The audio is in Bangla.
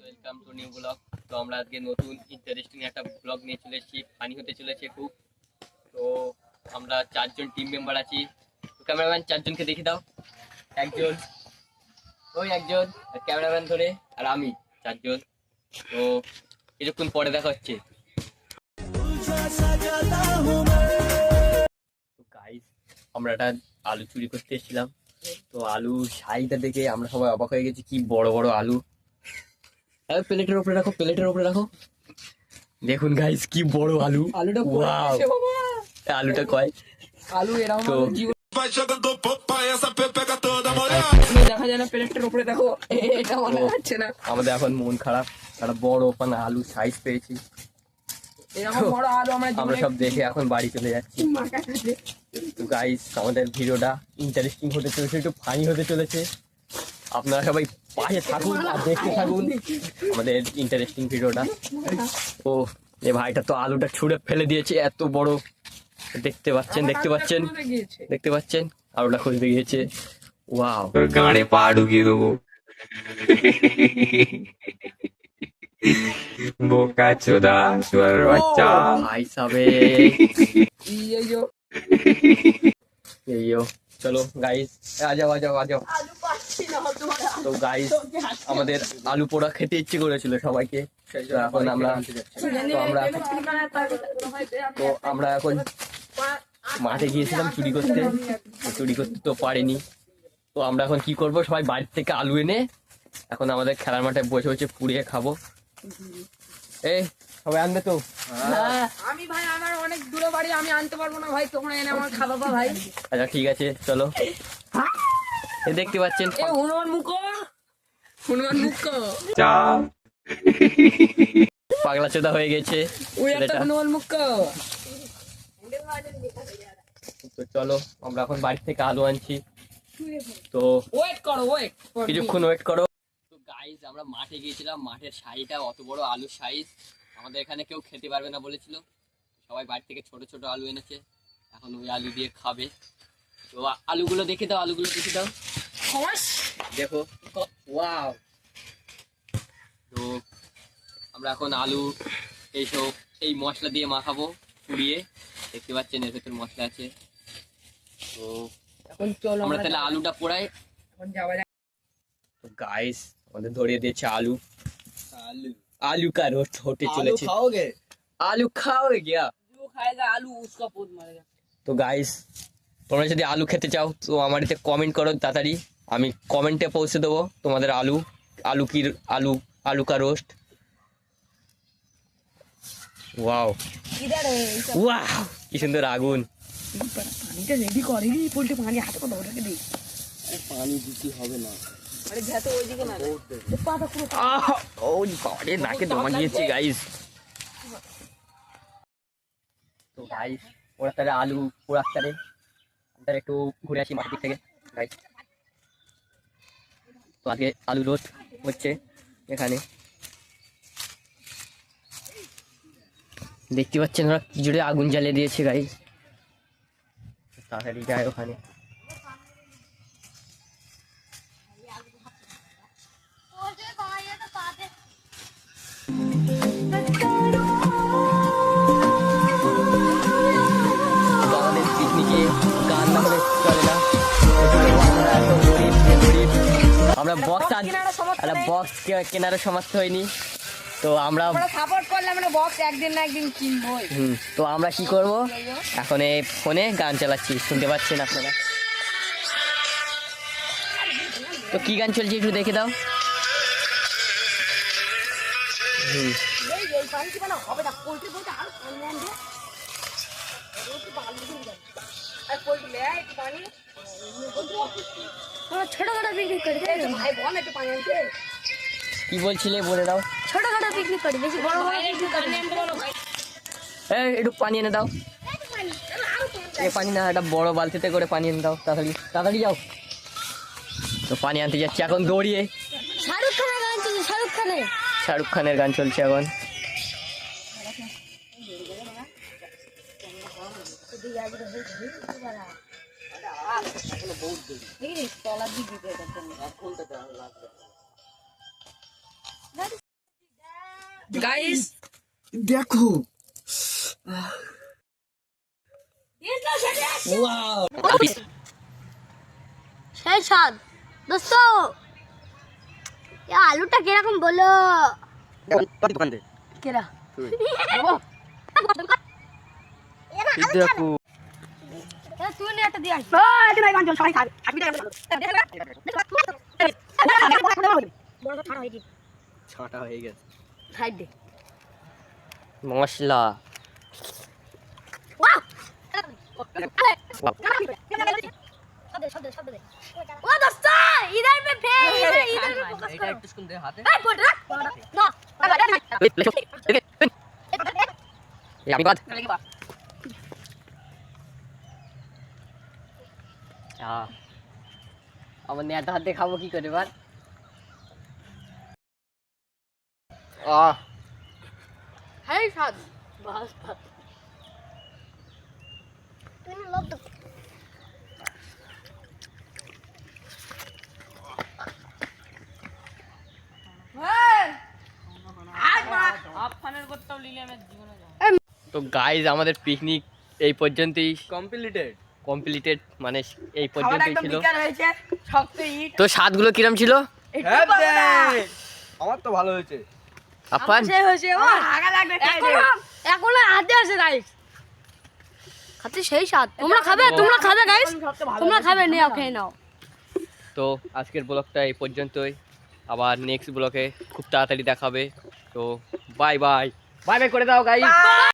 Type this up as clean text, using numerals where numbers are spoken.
Welcome to new blog. তো আমরা আজকে নতুন ইন্টারেস্টিং একটা ব্লগ নিয়ে চলে এসেছি। ফানি হতে চলেছে খুব। তো আমরা 4জন টিম মেম্বার আছি। তো ক্যামেরাম্যান 4জনকে দেখে দাও। একজন, ওই একজন ক্যামেরাম্যান ধরে, আর আমি 4জন। তো কিছুক্ষণ পরে দেখা হচ্ছে। তো গাইস, আমরা একটা আলু চুরি করতে এসেছিলাম। তো আলু সাইজটা দেখে আমরা সবাই অবাক হয়ে গেছি, কি বড় বড় আলু। প্লেটের উপরে রাখো, প্লেটের উপরে রাখো। দেখুন গাইস, কি বড় আলু। আলুটা ওয়াও, আলুটা কয় আলু এরকম তো দেখা যায় না। প্লেটের উপরে দেখো, এটা মনে হচ্ছে না। আমাদের এখন মন খারাপ, একটা বড় পানা আলু সাইজ পেয়েছি। এরকম বড় আলু আমরা সব দেখে এখন বাড়ি চলে যাচ্ছি। তো গাইস, আমাদের ভিডিওটা ইন্টারেস্টিং হতে চলেছে, একটু ফানি হতে চলেছে। আপনারা সবাই পাশে থাকুন আর দেখতে থাকুন আমাদের ইন্টারেস্টিং ভিডিওটা। ও এই ভাইটা তো আলুটা ছুঁড়ে ফেলে দিয়েছে, এত বড়। দেখতে পাচ্ছেন, দেখতে পাচ্ছেন, দেখতে পাচ্ছেন, আলুটা খুঁজতে গিয়েছে। ওয়াও, তোর গানে পা ঢুকিয়ে দেবো। বোকা চোদা শুয়ার বাচ্চা। ভাই সাবে চলো গাইস, আ যাও আ যাও আ যাও। তো গাইস, আমাদের আলু পোড়া খেতে ইচ্ছে করেছিল সবাইকে। তো এখন আমরা এখন মাঠে গিয়েছিলাম চুরি করতে। চুরি করতে তো পারিনি। তো আমরা এখন কি করব, সবাই বাড়ির থেকে আলু এনে এখন আমাদের খেলার মাঠে বসে বসে পুড়িয়ে খাবো। এই সবাই আনবে তো? আমি ভাই, আমার অনেক দূরে বাড়ি, আমি আনতে পারবো না ভাই, তোমরা এনে আমার খাওয়াবা ভাই। আচ্ছা ঠিক আছে, চলো। এই দেখতে পাচ্ছেন হনুমান মুখ, হনুমান মুখ চা পাগলা চোদা হয়ে গেছে ওই একটা ছেলেটা। হনুমান মুখ। তো চলো, আমরা এখন বাড়ি থেকে আলু আনছি। তো ওয়েট করো, ওয়েট কিছুক্ষণ ওয়েট করো। তো গাইস, আমরা মাঠে গিয়েছিলাম। মাঠের সাইজটা অত বড় আলু সাইজ আমাদের এখানে কেউ খেতে পারবে না বলেছিল। সবাই বাড়ি থেকে ছোট ছোট আলু এনেছে, এখন ওই আলু দিয়ে খাবে। তো আলুগুলো দেখে দাও, আলুগুলো দেখে দাও, দেখো। ওয়াও, তো আমরা এখন আলু এইসব এই মশলা দিয়ে মাখাবো পুড়িয়ে। দেখতে পাচ্ছেন এর ভেতর মশলা আছে। তো এখন চলো আমরা তাহলে আলুটা পোড়াই। এখন যাওয়া যাক। तो गाइस, আমাদের ধরিয়ে দিয়েছে আলু। आलू का रोस्ट होते चलेছে। आलू खाओगे क्या? जो खाएगा आलू उसका पोत मारेगा। তো গাইস, তোমরা যদি আলু খেতে চাও তো আমার এতে কমেন্ট করো তাড়াতাড়ি। আমি কমেন্টে পৌঁছে দেবো তোমাদের আলু আলু কি আলু আলু का रोस्ट। ওয়াও ওয়াও, কি সুন্দর আগুন। পানিটা রেডি করে নি, পোল্টে পানি হাতে করে ওটাকে দেই। পানি দিতে হবে না। আরে ঘাতে ওইদিকে না, পাতা পুরো ওই বাবারে, নাকে জমা গিয়েছে গাইস। তো গাইস, ওরা তাহলে আলু পোড়াচ্ছে। আমরা একটু ঘুরে আসি মাঠের দিক থেকে গাইস। তো আজকে আলু রোস্ট হচ্ছে এখানে। দেখতে পাচ্ছেন ওরা কি জোরে আগুন জ্বালিয়ে দিয়েছে গাইস। তাড়াতাড়ি যায় ওখানে। আমরা বক্স কেনারও সমর্থ হয়নি। তো আমরা সাপোর্ট করলে আমরা বক্স একদিন না একদিন কিনবই। তো আমরা কি করব, এখন এই ফোনে গান চালাচ্ছি, শুনতে পাচ্ছেন আপনারা। তো কি গান চলছে একটু দেখে দাও। ছোটখাটো পিকনিক করি, ভাই বল একটু পানি আনতে। কি বলছিলে বলে দাও। ছোটখাটো পিকনিক করি, বেশি বড় বড় পিকনিক করি না। এই একটু পানি এনে দাও। এই পানি না, একটা বড় বালতিতে করে পানি এনে দাও, তাড়াতাড়ি তাড়াতাড়ি যাও। তো পানি আনতে যাচ্ছি এখন দৌড়িয়ে। শাহরুখ খানের গান চলছে, শাহরুখ খানের গান চলছে এখন। তলার দিকে গাইস দেখো সেই স্বাদ দোস্ত আলুটা কিরকম বলো কেরা দেখো তুই নিয়ে একটা দিয়ে আসবি ছটা হয়ে গেছে সাইড দে মশলা ओ दोस्तों इधर पे फेर इधर पे फोकस এটা करो একটু শুন দে হাতে ए बोल रख नो আমি বাদ আমার নেতা হাতে খাবো কি করে এবার है स्वाद बस तूने लोग तो তো গাইজ আমাদের পিকনিক এই পর্যন্তই কমপ্লিটেড মানে এই পর্যন্তই ছিল হয়েছে শক্ত ইট তো স্বাদগুলো কিরম ছিল আমার তো ভালো হয়েছে আপান হয়েছে ও আগা লাগবে এখনো হাতে আছে গাইস খাতে সেই স্বাদ তোমরা খাবে গাইস তোমরা খাবে নিও খেয়ে নাও তো আজকের ব্লগটা এই পর্যন্তই আবার নেক্সট ব্লগে খুব তাড়াতাড়ি দেখাবে তো বাই বাই বাই বাই করে দাও গাইজ